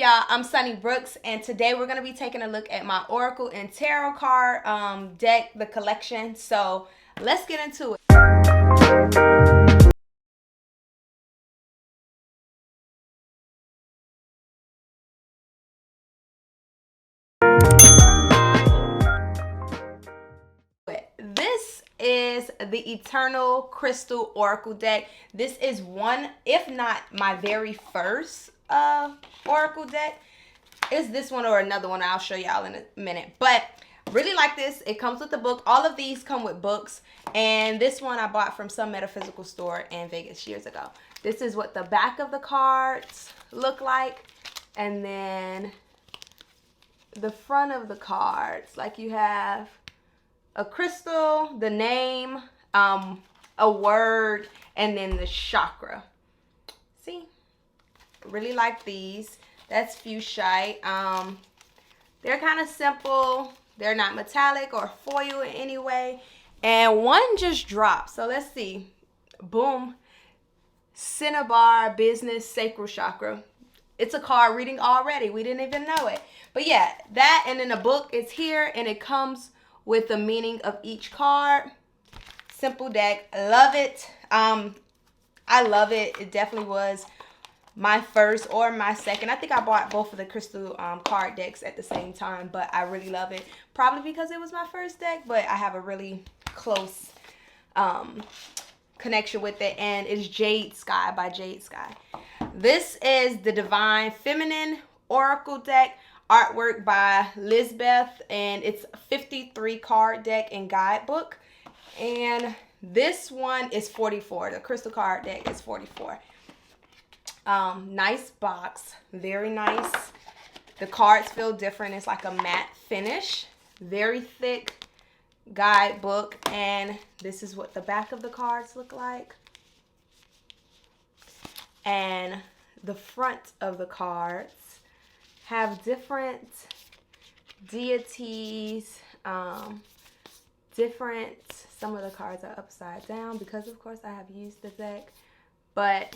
y'all? I'm Sunny Brooks, and today we're going to be taking a look at my Oracle and Tarot card deck, the collection. So let's get into it. This is the Eternal Crystal Oracle deck. This is one, if not my very first Oracle deck. It's this one or another one I'll show y'all in a minute. But really like this. It comes with a book. All of these come with books. And this one I bought from some metaphysical store in Vegas years ago. This is what the back of the cards look like. And then the front of the cards. Like you have a crystal, the name, a word, and then the chakra. See? Really like these. That's fuchsite. They're kind of simple. They're not metallic or foil in any way. And one just dropped. So let's see. Boom. Cinnabar Business Sacral Chakra. It's a card reading already. We didn't even know it. But yeah, that and then the book is here. And it comes with the meaning of each card. Simple deck. Love it. I love it. It definitely was my first or my second. I think I bought both of the crystal card decks at the same time, but I really love it. Probably because it was my first deck, but I have a really close connection with it, and it's Jade Sky by Jade Sky. This is the Divine Feminine Oracle deck, artwork by Lisbeth, and it's a 53 card deck and guidebook. And this one is 44. The crystal card deck is 44. Nice box, very nice. The cards feel different. It's like a matte finish, very thick guidebook, and this is what the back of the cards look like. And the front of the cards have different deities, some of the cards are upside down because of course I have used the deck, but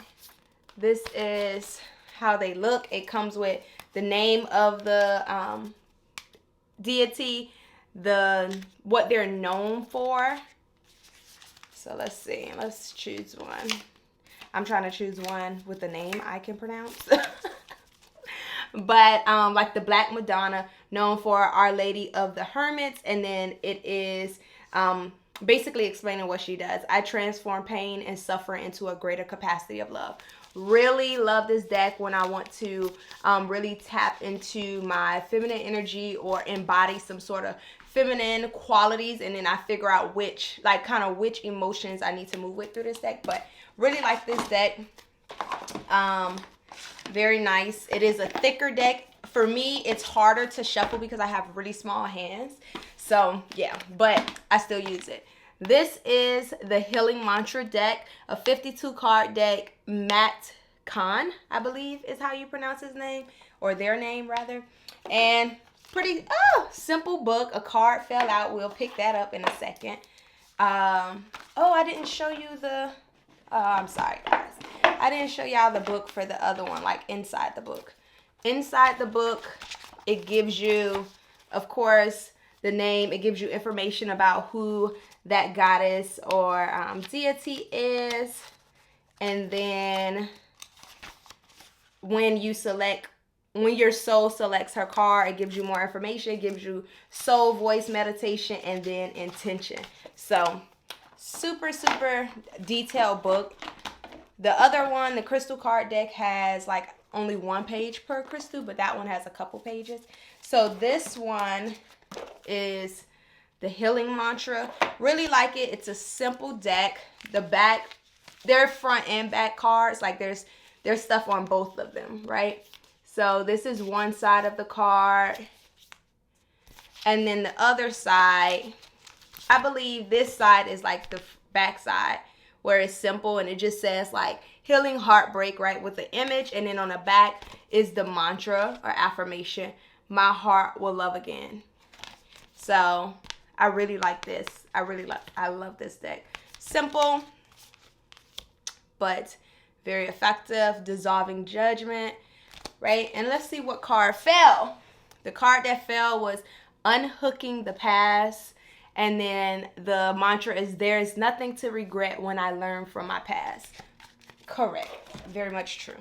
this is how they look. It comes with the name of the deity, what they're known for. So let's see. Let's choose one. I'm trying to choose one with a name I can pronounce. But like the Black Madonna, known for Our Lady of the Hermits, and then it is basically explaining what she does. I transform pain and suffering into a greater capacity of love. Really love this deck when I want to really tap into my feminine energy or embody some sort of feminine qualities, and then I figure out which emotions I need to move with through this deck. But really like this deck. Very nice. It is a thicker deck. For me, it's harder to shuffle because I have really small hands. So yeah, but I still use it. This is the Healing Mantra deck, a 52 card deck. Matt Khan, I believe is how you pronounce his name, or their name rather. And pretty simple book. A card fell out. We'll pick that up in a second. Oh, I didn't show you the I'm sorry guys. I didn't show y'all the book for the other one, like inside the book. Inside the book, it gives you, of course, the name. It gives you information about who that goddess or deity is. And then when your soul selects her card, it gives you more information. It gives you soul voice meditation and then intention. So super, super detailed book. The other one, the crystal card deck, has like only one page per crystal, but that one has a couple pages. So this one is the Healing Mantra. Really like it. It's a simple deck. The back, they're front and back cards. Like there's stuff on both of them, right? So this is one side of the card. And then the other side, I believe this side is like the back side, where it's simple and it just says like healing heartbreak, right, with the image. And then on the back is the mantra or affirmation, my heart will love again. So I really like this. I love this deck. Simple, but very effective. Dissolving Judgment. right? And let's see what card fell. The card that fell was unhooking the past. And then the mantra is, there is nothing to regret when I learn from my past. Correct. Very much true.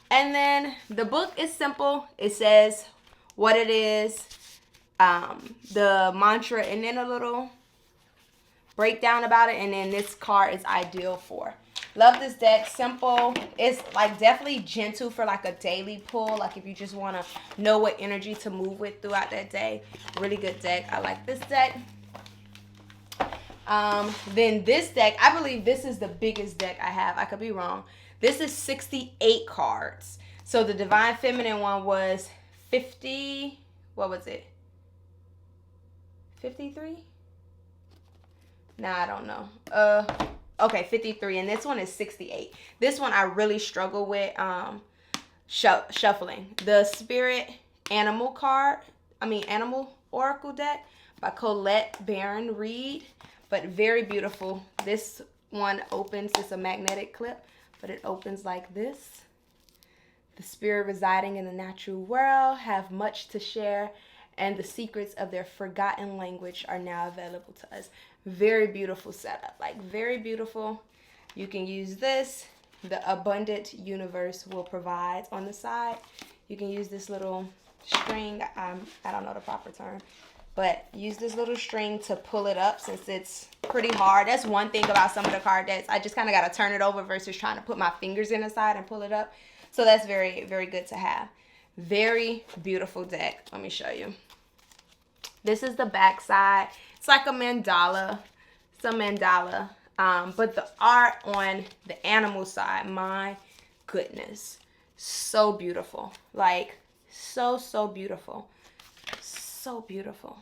And then the book is simple. It says what it is, the mantra, and then a little breakdown about it. And then this card is ideal for. Love this deck. Simple. It's like definitely gentle for like a daily pull. Like if you just want to know what energy to move with throughout that day. Really good deck. I like this deck. Then this deck, I believe this is the biggest deck I have. I could be wrong. This is 68 cards. So the Divine Feminine one was 50. What was it? 53? Nah, I don't know. Okay, 53. And this one is 68. This one I really struggle with shuffling. The Spirit Animal Animal Oracle deck by Colette Baron Reed. But very beautiful. This one opens, it's a magnetic clip, but it opens like this. The spirit residing in the natural world have much to share, and the secrets of their forgotten language are now available to us. Very beautiful setup, like very beautiful. You can use this. The abundant universe will provide on the side. You can use this little string. I don't know the proper term. But use this little string to pull it up since it's pretty hard. That's one thing about some of the card decks. I just kind of got to turn it over versus trying to put my fingers in the side and pull it up. So that's very, very good to have. Very beautiful deck. Let me show you. This is the back side. It's like a mandala. It's a mandala. But the art on the animal side, my goodness. So beautiful. Like, so beautiful. So beautiful.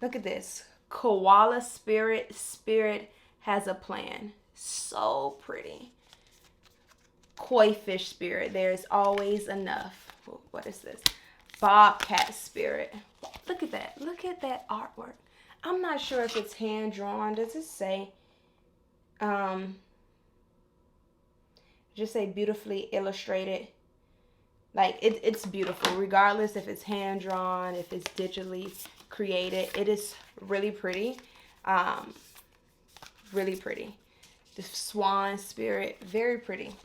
Look at this. Koala spirit. Spirit has a plan. So pretty. Koi fish spirit. There's always enough. What is this? Bobcat spirit. Look at that. Look at that artwork. I'm not sure if it's hand drawn. Does it say? Just say beautifully illustrated. Like it's beautiful regardless if it's hand drawn, if it's digitally created. It is really pretty. Really pretty. The swan spirit, very pretty.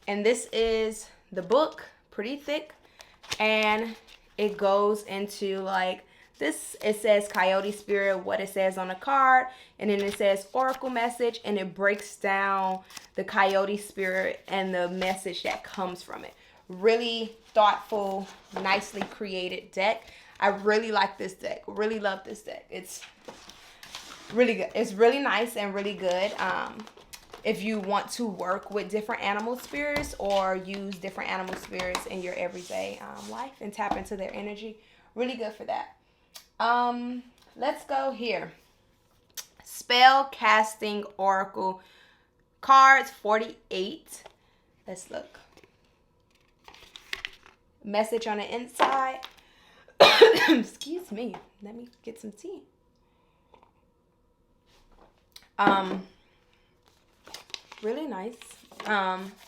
And this is the book, pretty thick, and it goes into like this. It says coyote spirit, what it says on the card, and then it says oracle message, and it breaks down the coyote spirit and the message that comes from it. Really thoughtful, nicely created deck. I really like this deck. Really love this deck. It's really good. It's really nice and really good. If you want to work with different animal spirits or use different animal spirits in your everyday life and tap into their energy, really good for that. Let's go here. Spellcasting Oracle cards 48. Let's look. Message on the inside. Excuse me. Let me get some tea. Really nice.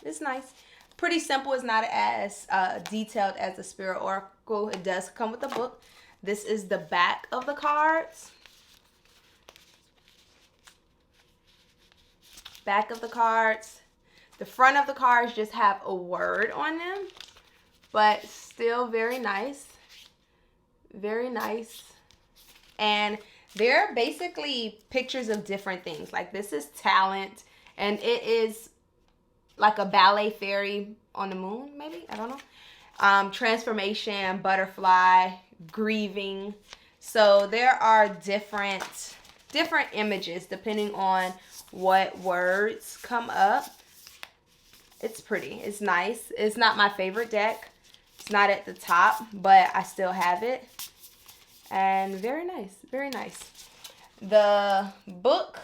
It's nice. Pretty simple. It's not as detailed as the Spirit Oracle. It does come with a book. This is the back of the cards. Back of the cards. The front of the cards just have a word on them, but still very nice. Very nice. And they're basically pictures of different things. Like this is talent, and it is like a ballet fairy on the moon, maybe? I don't know. Transformation, butterfly, grieving. So there are different images depending on what words come up. It's pretty. It's nice. It's not my favorite deck. It's not at the top, but I still have it. And very nice. Very nice. The book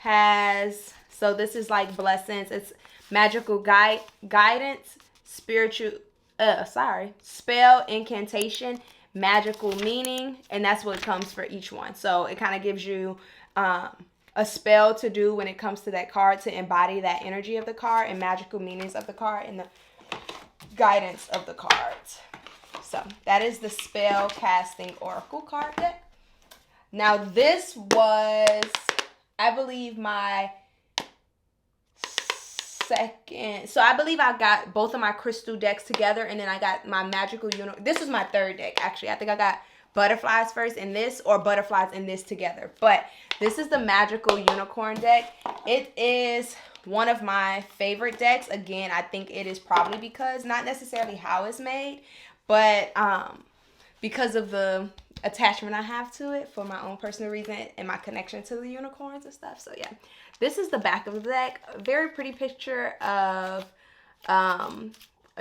has, so this is like blessings. It's magical guidance, spell, incantation, magical meaning, and that's what comes for each one. So it kind of gives you a spell to do when it comes to that card to embody that energy of the card and magical meanings of the card. And guidance of the cards. So that is the Spellcasting Oracle card deck. Now this was, I believe, my second. So I believe I got both of my crystal decks together, and then I got my magical unicorn. This was my third deck, actually. I think I got butterflies first in this, or butterflies in this together. But this is the magical unicorn deck. It is one of my favorite decks. Again, I think it is probably because, not necessarily how it's made, but because of the attachment I have to it for my own personal reason and my connection to the unicorns and stuff. So yeah, this is the back of the deck. A very pretty picture of a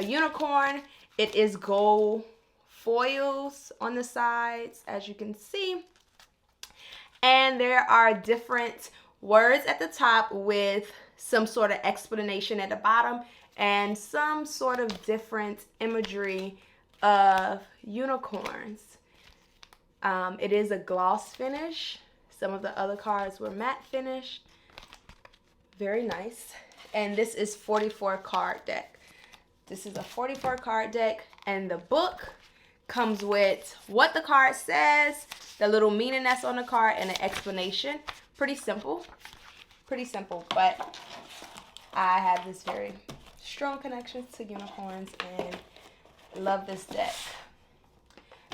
unicorn. It is gold foils on the sides, as you can see, and there are different words at the top with some sort of explanation at the bottom and some sort of different imagery of unicorns. It is a gloss finish. Some of the other cards were matte finish. Very nice. And this is 44 card deck. This is a 44 card deck, and the book comes with what the card says, the little meaning that's on the card, and an explanation. Pretty simple. Pretty simple, but I have this very strong connection to unicorns and love this deck.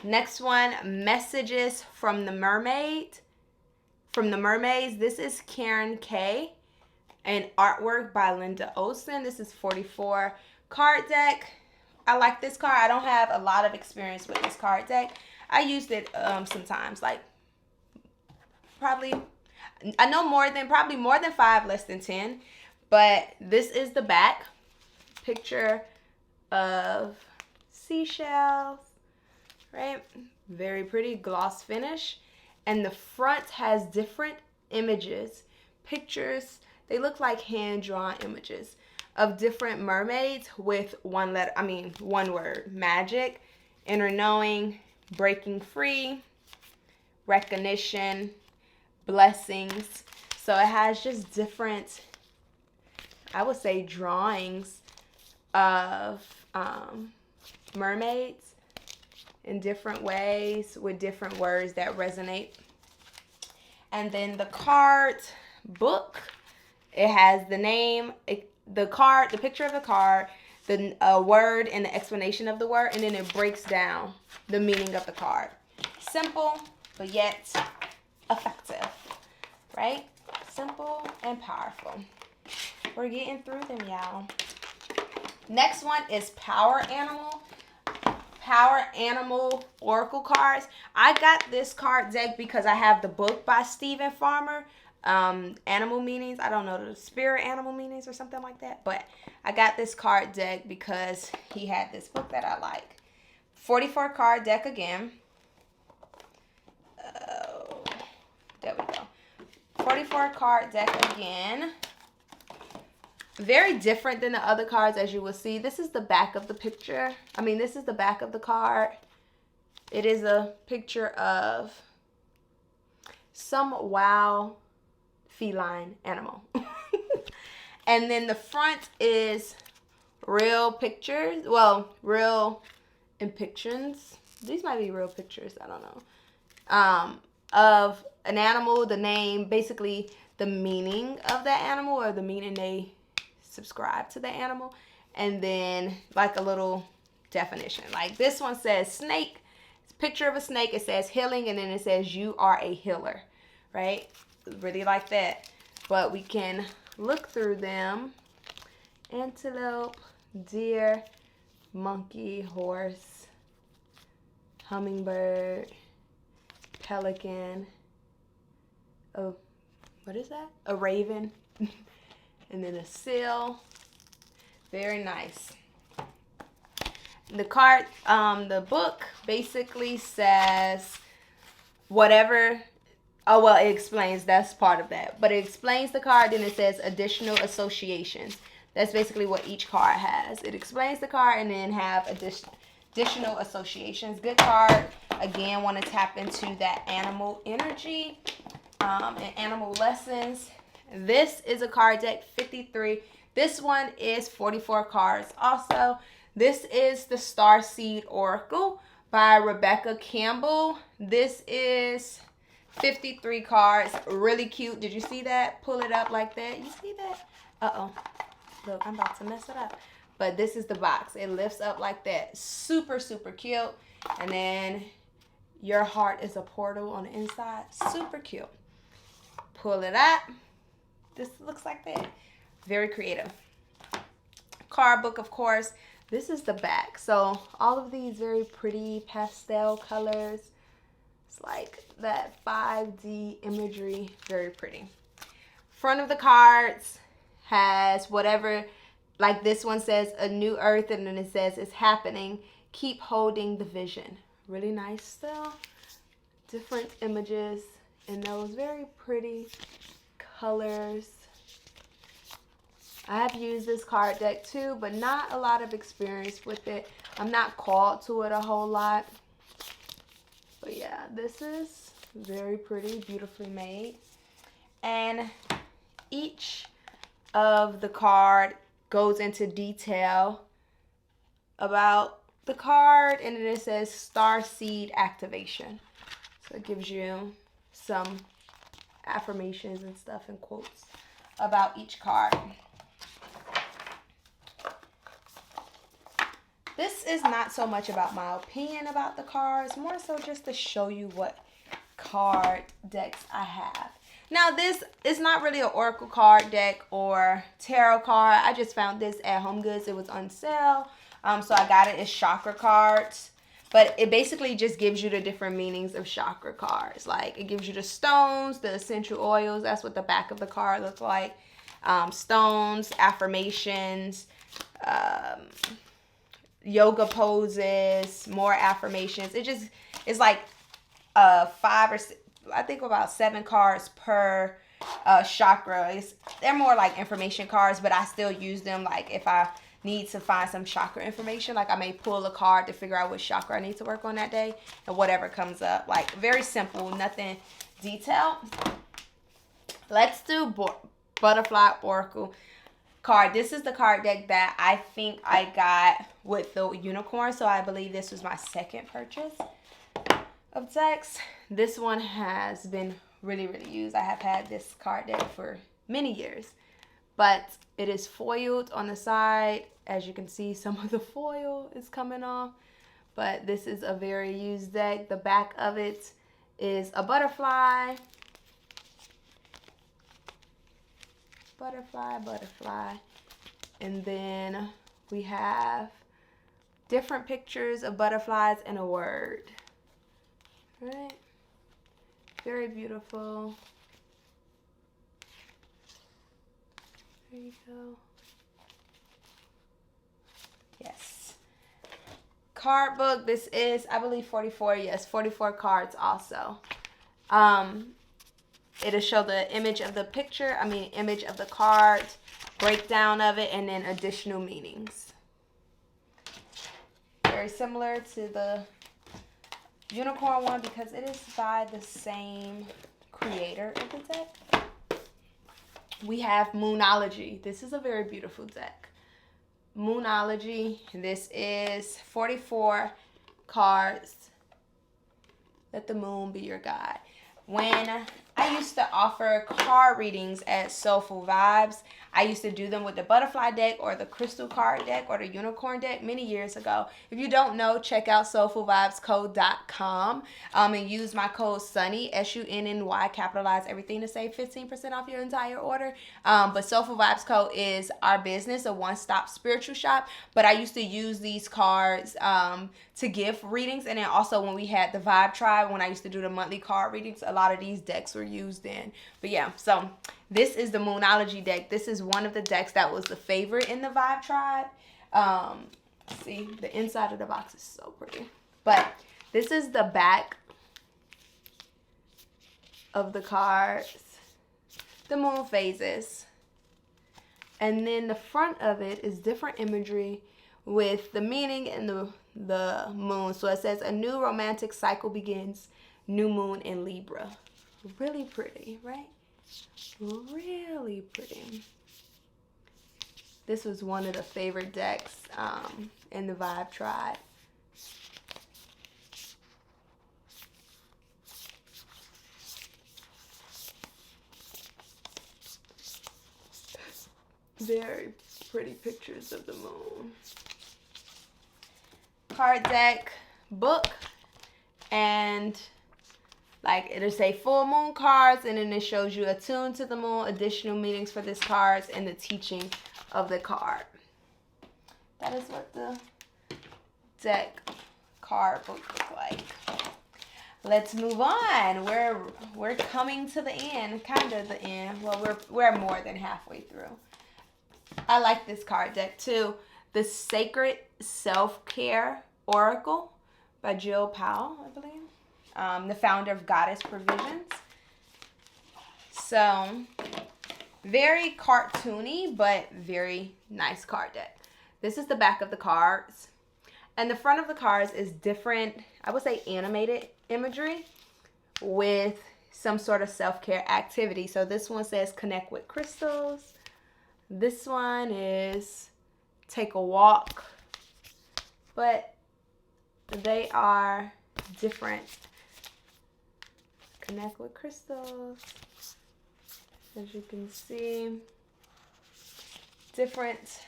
Next one, Messages from the Mermaid. From the Mermaids, this is Karen K. and artwork by Linda Olson. This is 44 card deck. I like this card. I don't have a lot of experience with this card deck. I used it sometimes, like probably, I know probably more than 5, less than 10. But this is the back. Picture of seashells, right? Very pretty gloss finish. And the front has different images, pictures. They look like hand-drawn images of different mermaids with one word: magic, inner knowing, breaking free, recognition, blessings. So it has just different, I would say, drawings of mermaids in different ways with different words that resonate. And then the card book, it has the name, the card, the picture of the card, the word and the explanation of the word, and then it breaks down the meaning of the card. Simple, but yet effective, right? Simple and powerful. We're getting through them, y'all. Next one is Power Animal. Power Animal Oracle cards. I got this card deck because I have the book by Stephen Farmer, Animal Meanings. I don't know, the Spirit Animal Meanings or something like that. But I got this card deck because he had this book that I like. 44 card deck again. There we go. 44 card deck again. Very different than the other cards, as you will see. This is the back of the picture. This is the back of the card. It is a picture of some wild feline animal. And then the front is real pictures. Well, real depictions. These might be real pictures. I don't know. Of an animal, the name, basically the meaning of that animal, or the meaning they subscribe to the animal, and then like a little definition. Like this one says snake. It's a picture of a snake. It says healing, and then it says you are a healer, right? Really like that. But we can look through them. Antelope, deer, monkey, horse, hummingbird, pelican. Oh, what is that? A raven. And then a seal. Very nice. The card, the book basically says whatever. Oh, well, it explains. That's part of that. But it explains the card. Then it says additional associations. That's basically what each card has. It explains the card and then have additional associations. Good card. Again, want to tap into that animal energy and animal lessons. This is a card deck, 53. This one is 44 cards also. This is the Starseed Oracle by Rebecca Campbell. This is 53 cards. Really cute. Did you see that? Pull it up like that. You see that? Uh-oh. Look, I'm about to mess it up. But this is the box. It lifts up like that. Super, super cute. And then your heart is a portal on the inside. Super cute. Pull it up. This looks like that. Very creative. Card book, of course. This is the back. So all of these very pretty pastel colors. It's like that 5D imagery. Very pretty. Front of the cards has whatever, like this one says a new earth, and then it says it's happening. Keep holding the vision. Really nice still. Different images in those very pretty colors. I have used this card deck too, but not a lot of experience with it. I'm not called to it a whole lot. But yeah, this is very pretty, beautifully made. And each of the card goes into detail about the card, and then it says Starseed Activation. So it gives you some affirmations and stuff and quotes about each card. This is not so much about my opinion about the cards, more so just to show you what card decks I have. Now, this is not really an oracle card deck or tarot card. I just found this at Home Goods. It was on sale, so I got it. It's chakra cards, but it basically just gives you the different meanings of chakra cards. Like, it gives you the stones, the essential oils. That's what the back of the card looks like. Stones, affirmations, yoga poses, more affirmations. It's like 5 or 6, I think about 7 cards per chakra. They're more like information cards, but I still use them like if I need to find some chakra information. Like I may pull a card to figure out which chakra I need to work on that day, and whatever comes up. Like very simple, nothing detailed. Let's do Butterfly Oracle card. This is the card deck that I think I got with the unicorn, so I believe this was my second purchase of decks. This one has been really, really used. I have had this card deck for many years, but it is foiled on the side. As you can see, some of the foil is coming off, but this is a very used deck. The back of it is a butterfly. Butterfly. And then we have different pictures of butterflies and a word. Right? Very beautiful. There you go. Yes. Card book. This is, I believe, 44. Yes, 44 cards also. It'll show the image of the picture, image of the card, breakdown of it, and then additional meanings. Very similar to the unicorn one because it is by the same creator of the deck. We have Moonology. This is a very beautiful deck. Moonology. This is 44 cards. Let the moon be your guide. When I used to offer card readings at Soulful Vibes, I used to do them with the butterfly deck or the crystal card deck or the unicorn deck many years ago. If you don't know, check out soulfulvibescode.com and use my code SUNNY, SUNNY, capitalize everything to save 15% off your entire order. But Soulful Vibes Code is our business, a one-stop spiritual shop. But I used to use these cards to give readings. And then also when we had the Vibe Tribe, when I used to do the monthly card readings, a lot of these decks were used in. But yeah, so this is the Moonology deck. This is one of the decks that was the favorite in the Vibe Tribe. See, the inside of the box is so pretty. But this is the back of the cards. The moon phases. And then the front of it is different imagery with the meaning and the moon. So it says, a new romantic cycle begins. New moon in Libra. Really pretty, right? Really pretty. This was one of the favorite decks in the Vibe Tribe. Very pretty pictures of the moon. Card deck book, and like it'll say full moon cards, and then it shows you attuned to the moon, additional meanings for this cards, and the teaching of the card. That is what the deck card book looks like. Let's move on. We're coming to the end, kind of the end. Well, we're more than halfway through. I like this card deck too. The Sacred Self-Care Oracle by Jill Powell, I believe. The founder of Goddess Provisions. So, very cartoony, but very nice card deck. This is the back of the cards. And the front of the cards is different, I would say animated imagery with some sort of self-care activity. So this one says connect with crystals. This one is take a walk. But they are different. Connect with crystals. As you can see, different.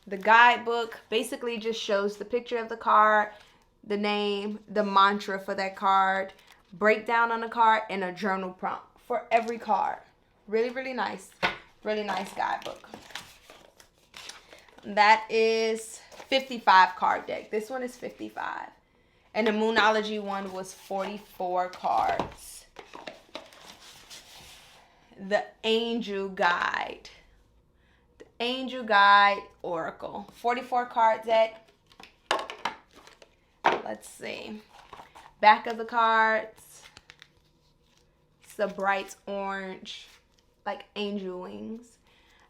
The guidebook basically just shows the picture of the card, the name, the mantra for that card, breakdown on the card, and a journal prompt for every card. Really, really nice. Really nice guidebook. That is 55 card deck. This one is 55. And the Moonology one was 44 cards. The Angel Guide. The Angel Guide Oracle. 44 card deck. Let's see. Back of the cards. It's a bright orange, like angel wings.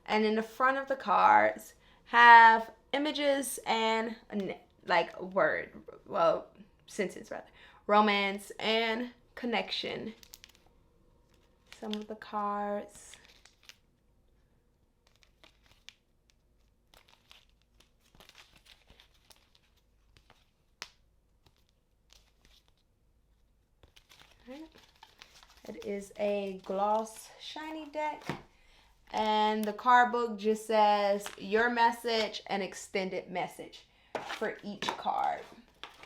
And in the front of the cards have images and like a word, well, sentence rather. Romance and connection. Some of the cards. It is a gloss shiny deck. And the card book just says your message and extended message for each card.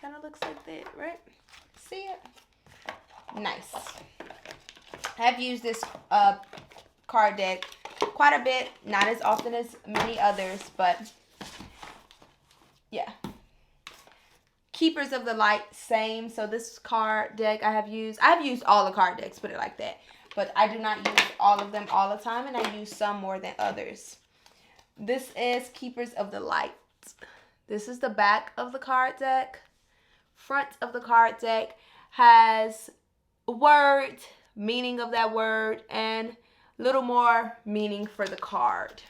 Kind of looks like that, right? See it? Nice. I've used this card deck quite a bit. Not as often as many others, but yeah. Keepers of the Light, same. So this card deck I've used all the card decks, put it like that. But I do not use all of them all the time, and I use some more than others. This is Keepers of the Light. This is the back of the card deck. Front of the card deck has a word, meaning of that word, and a little more meaning for the card.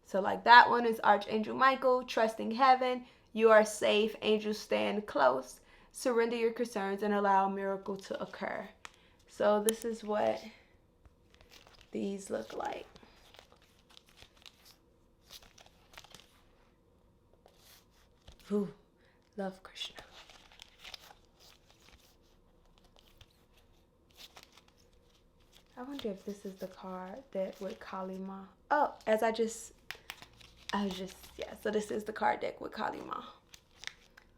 So like that one is Archangel Michael, trusting heaven, you are safe, angels stand close, surrender your concerns and allow a miracle to occur. So this is what these look like. Ooh, love Krishna. I wonder if this is the card that with Kali Ma. Oh, yeah, so this is the card deck with Kali Ma.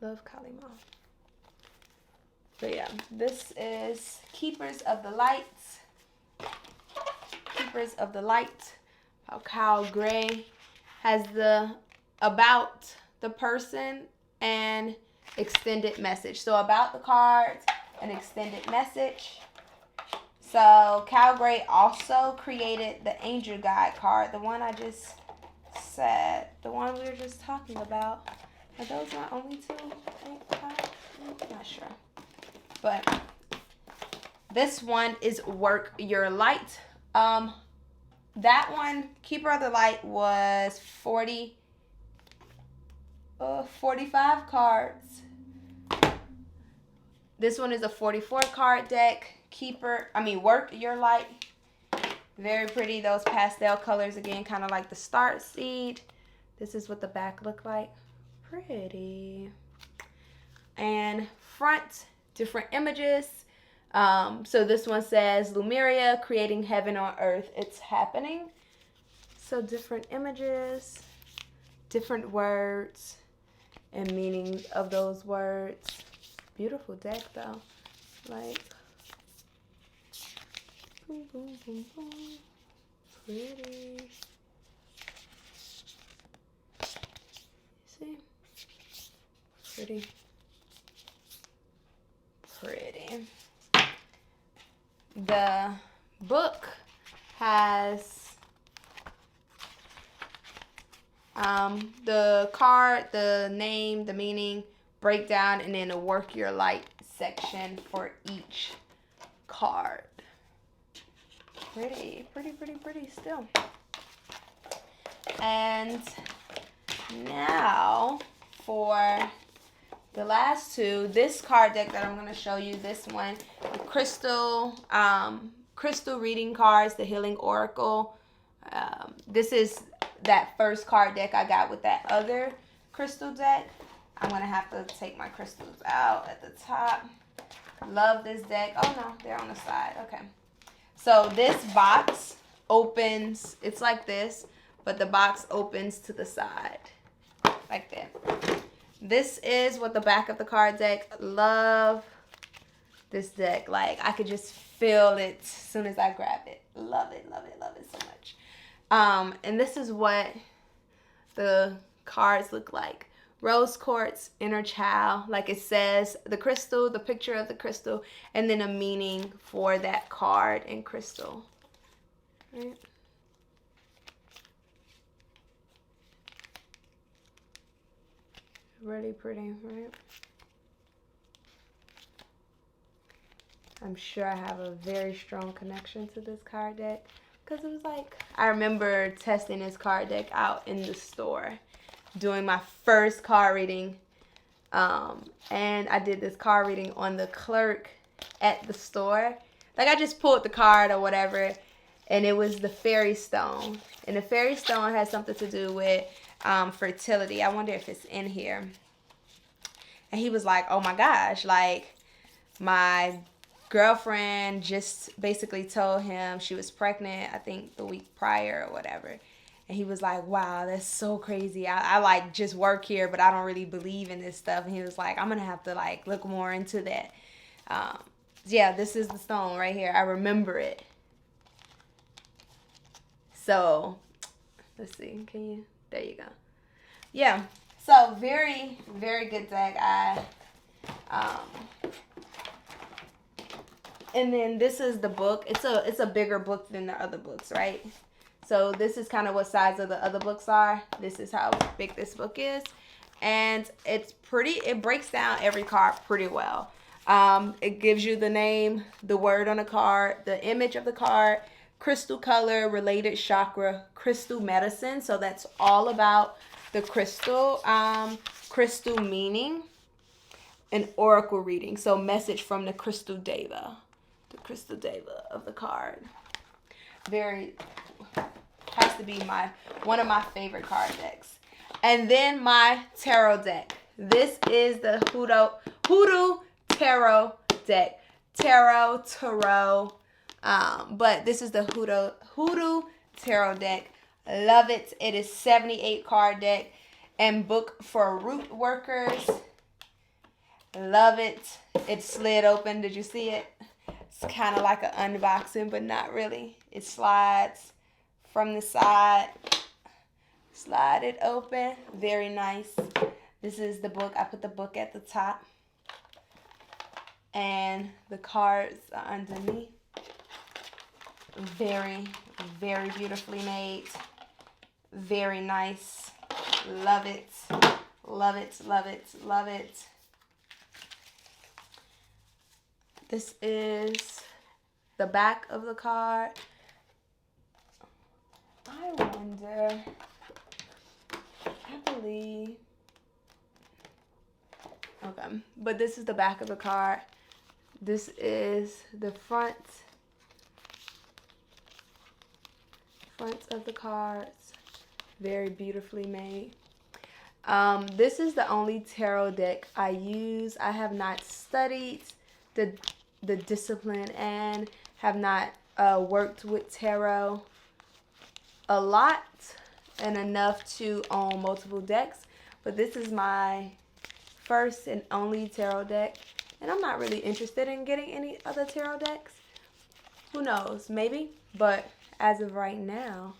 Love Kali Ma. But yeah, this is Keepers of the Lights. Keepers of the Light. Kyle Gray has the about the person and extended message. So about the cards, an extended message. So Cal Gray also created the Angel Guide card, the one I just said, the one we were just talking about. Are those my only two? I'm not sure. But this one is Work Your Light. That one, Keeper of the Light, was 45 cards. This one is a 44 card deck. Work Your Light Very pretty. Those pastel colors again, kind of like the start seed. This is what the back look like. Pretty. And front, different images. So this one says Lumeria, creating heaven on earth. It's happening. So different images, different words, and meaning of those words. Beautiful deck though. Like, boom, boom, boom, boom. Pretty. See? Pretty. Pretty. The book has the card, the name, the meaning, breakdown, and then a work your light section for each card. Pretty, pretty, pretty, pretty still. And now for the last two, this card deck that I'm going to show you, this one, the crystal reading cards, the Healing Oracle. This is that first card deck I got with that other crystal deck. I'm going to have to take my crystals out at the top. Love this deck. Oh no, they're on the side. Okay. So this box opens, it's like this, but the box opens to the side. Like that. This is what the back of the card deck. Love this deck. Like, I could just feel it as soon as I grab it. Love it, love it, love it so much. And this is what the cards look like. Rose quartz, inner child. Like it says, the crystal, the picture of the crystal, and then a meaning for that card and crystal. Right? Really pretty, right? I'm sure I have a very strong connection to this card deck because it was like, I remember testing this card deck out in the store, doing my first card reading, and I did this card reading on the clerk at the store. Like, I just pulled the card or whatever, and it was the fairy stone, and the fairy stone has something to do with fertility. I wonder if it's in here. And he was like, oh my gosh, like, my girlfriend just basically told him she was pregnant, I think the week prior or whatever. And he was like, wow, that's so crazy. I like just work here, but I don't really believe in this stuff. And he was like, I'm going to have to like look more into that. Yeah, this is the stone right here. I remember it. So, let's see. Can you? There you go. Yeah. So, very, very good deck. And then this is the book. It's a bigger book than the other books, right? So this is kind of what size of the other books are. This is how big this book is. And it's pretty, it breaks down every card pretty well. It gives you the name, the word on the card, the image of the card, crystal color, related chakra, crystal medicine. So that's all about the crystal, crystal meaning, and oracle reading. So message from the crystal deva, of the card. Very, has to be one of my favorite card decks. And then my tarot deck. This is the Hoodoo tarot deck. Tarot. But this is the Hoodoo tarot deck. Love it. It is 78 card deck and book for root workers. Love it. It slid open. Did you see it? It's kind of like an unboxing, but not really. It slides from the side. Slide it open. Very nice. This is the book. I put the book at the top. And the cards are underneath. Very, very beautifully made. Very nice. Love it. Love it, love it, love it. This is the back of the card. I wonder, I believe, okay, but this is the back of the card. This is the front. front of the cards. Very beautifully made. This is the only tarot deck I use. I have not studied the discipline and have not worked with tarot a lot and enough to own multiple decks. But this is my first and only tarot deck. And I'm not really interested in getting any other tarot decks. Who knows? Maybe. But as of right now,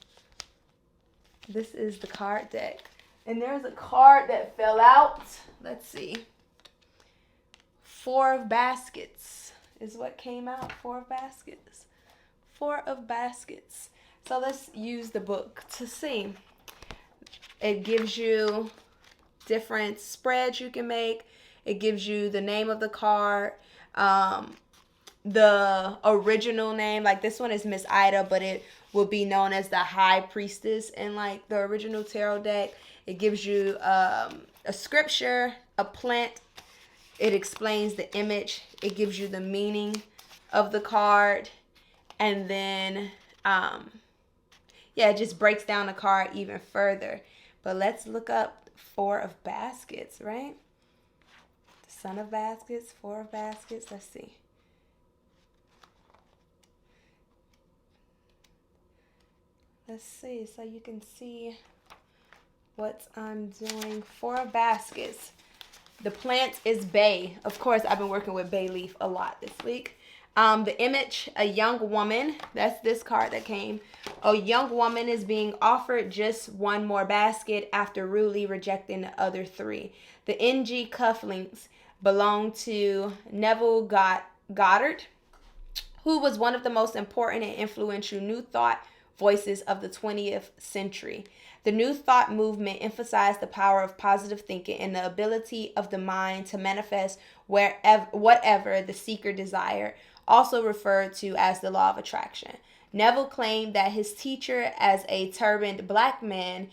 this is the card deck. And there's a card that fell out. Let's see. 4 of Baskets is what came out. 4 of Baskets. 4 of Baskets. So let's use the book to see. It gives you different spreads you can make. It gives you the name of the card. The original name. Like this one is Miss Ida, but it will be known as the High Priestess in like the original tarot deck. It gives you a scripture, a plant. It explains the image. It gives you the meaning of the card. And then, yeah, it just breaks down the card even further. But let's look up 4 of Baskets, right? The Son of Baskets, 4 of Baskets. Let's see. Let's see, so you can see what I'm doing. 4 of Baskets. The plant is bay. Of course, I've been working with bay leaf a lot this week. The image, a young woman. That's this card that came. A young woman is being offered just 1 more basket after rudely rejecting the other 3. The NG cufflinks belong to Neville Goddard, who was one of the most important and influential New Thought voices of the 20th century. The New Thought movement emphasized the power of positive thinking and the ability of the mind to manifest whatever the seeker desired, also referred to as the law of attraction. Neville claimed that his teacher, as a turbaned black man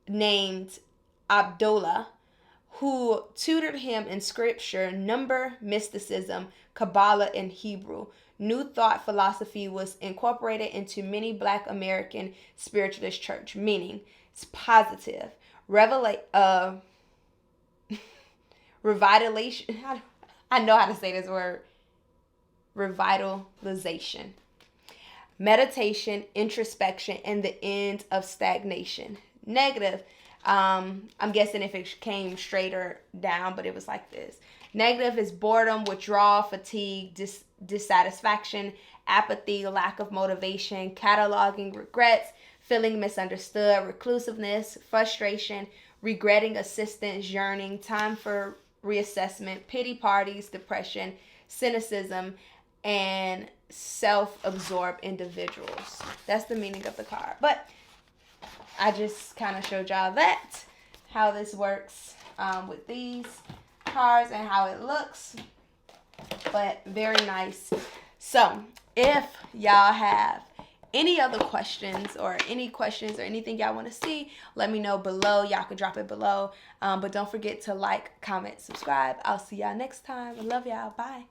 named Abdullah, who tutored him in scripture, number, mysticism, Kabbalah, and Hebrew. New Thought philosophy was incorporated into many Black American spiritualist church, meaning it's positive, revitalization. I know how to say this word. Revitalization, meditation, introspection, and the end of stagnation. Negative. I'm guessing if it came straighter down, but it was like this. Negative is boredom, withdrawal, fatigue, dissatisfaction, apathy, lack of motivation, cataloging regrets, feeling misunderstood, reclusiveness, frustration, regretting assistance, yearning, time for reassessment, pity parties, depression, cynicism, and self-absorbed individuals. That's the meaning of the card. But I just kind of showed y'all that, how this works with these cards and how it looks. But very nice. So if y'all have any other questions or anything y'all want to see, let me know below. Y'all can drop it below. But don't forget to like, comment, subscribe. I'll see y'all next time. I love y'all. Bye.